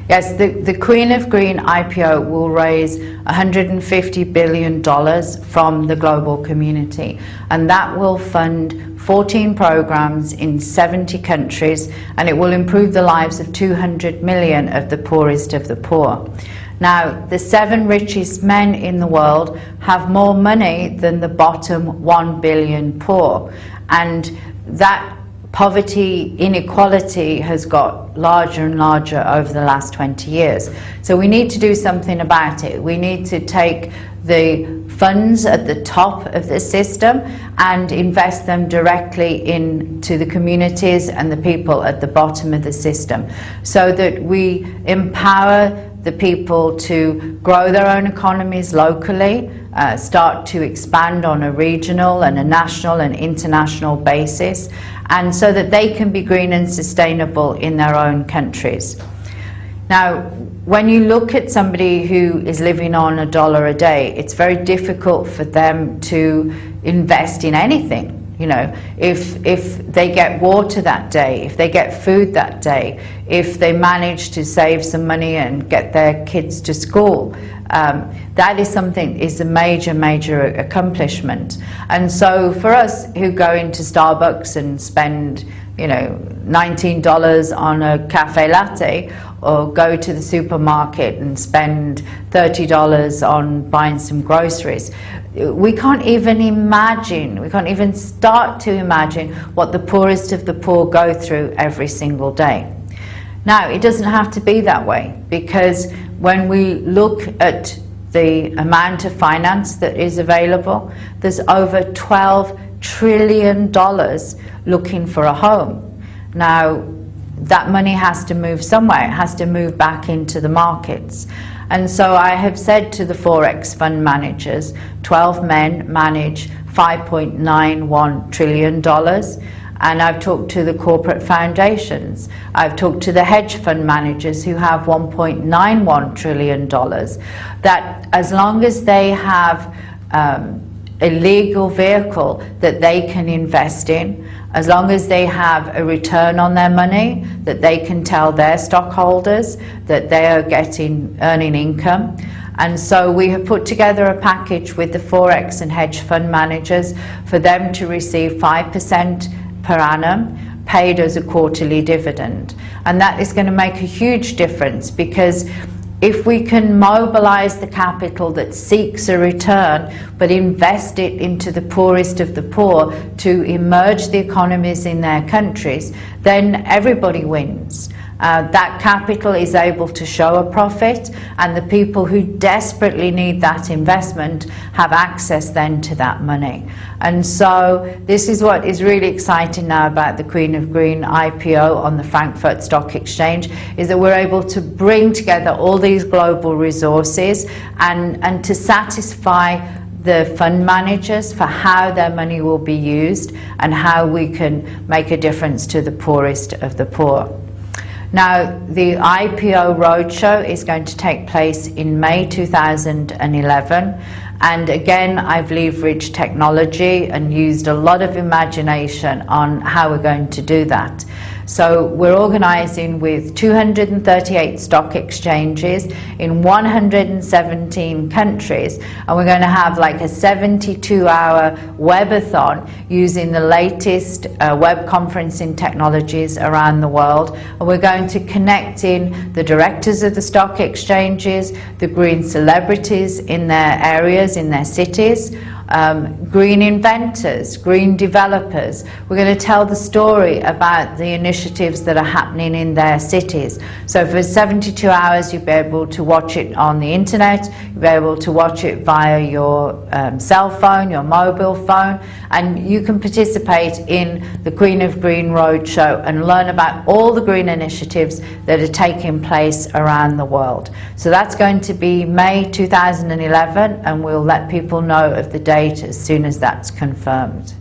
Yes, the Queen of Green IPO will raise $150 billion from the global community, and that will fund 14 programs in 70 countries, and it will improve the lives of 200 million of the poorest of the poor. Now, the 7 richest men in the world have more money than the bottom 1 billion poor, and that poverty inequality has got larger and larger over the last 20 years. So we need to do something about it. We need to take the funds at the top of the system and invest them directly into the communities and the people at the bottom of the system, so that we empower the people to grow their own economies locally, start to expand on a regional and a national and international basis, and so that they can be green and sustainable in their own countries. Now, when you look at somebody who is living on $1 a day, it's very difficult for them to invest in anything. You know, if they get water that day, if they get food that day, if they manage to save some money and get their kids to school, that is something, is a major accomplishment. And so for us who go into Starbucks and spend, you know, $19 on a cafe latte, or go to the supermarket and spend $30 on buying some groceries, we can't even imagine, we can't even start to imagine what the poorest of the poor go through every single day. Now, it doesn't have to be that way, because when we look at the amount of finance that is available, there's over $12 trillion looking for a home. Now, that money has to move somewhere. It has to move back into the markets. And so I have said to the Forex fund managers, 12 men manage $5.91 trillion. And I've talked to the corporate foundations. I've talked to the hedge fund managers who have $1.91 trillion. That as long as they have a legal vehicle that they can invest in, as long as they have a return on their money, that they can tell their stockholders that they are earning income. And so we have put together a package with the Forex and hedge fund managers for them to receive 5% per annum paid as a quarterly dividend. And that is going to make a huge difference, because if we can mobilize the capital that seeks a return, but invest it into the poorest of the poor to emerge the economies in their countries, then everybody wins. That capital is able to show a profit, and the people who desperately need that investment have access then to that money. And so this is what is really exciting now about the Queen of Green IPO on the Frankfurt Stock Exchange, is that we're able to bring together all these global resources and to satisfy the fund managers for how their money will be used and how we can make a difference to the poorest of the poor. Now, the IPO roadshow is going to take place in May 2011. And again, I've leveraged technology and used a lot of imagination on how we're going to do that. So we're organizing with 238 stock exchanges in 117 countries, and we're going to have like a 72-hour webathon using the latest web conferencing technologies around the world. And we're going to connect in the directors of the stock exchanges, the green celebrities in their areas, in their cities, green inventors, green developers. We're going to tell the story about the initiatives that are happening in their cities. So for 72 hours you'll be able to watch it on the internet, you'll be able to watch it via your cell phone, your mobile phone, and you can participate in the Queen of Green Roadshow and learn about all the green initiatives that are taking place around the world. So that's going to be May 2011, and we'll let people know of the date as soon as that's confirmed.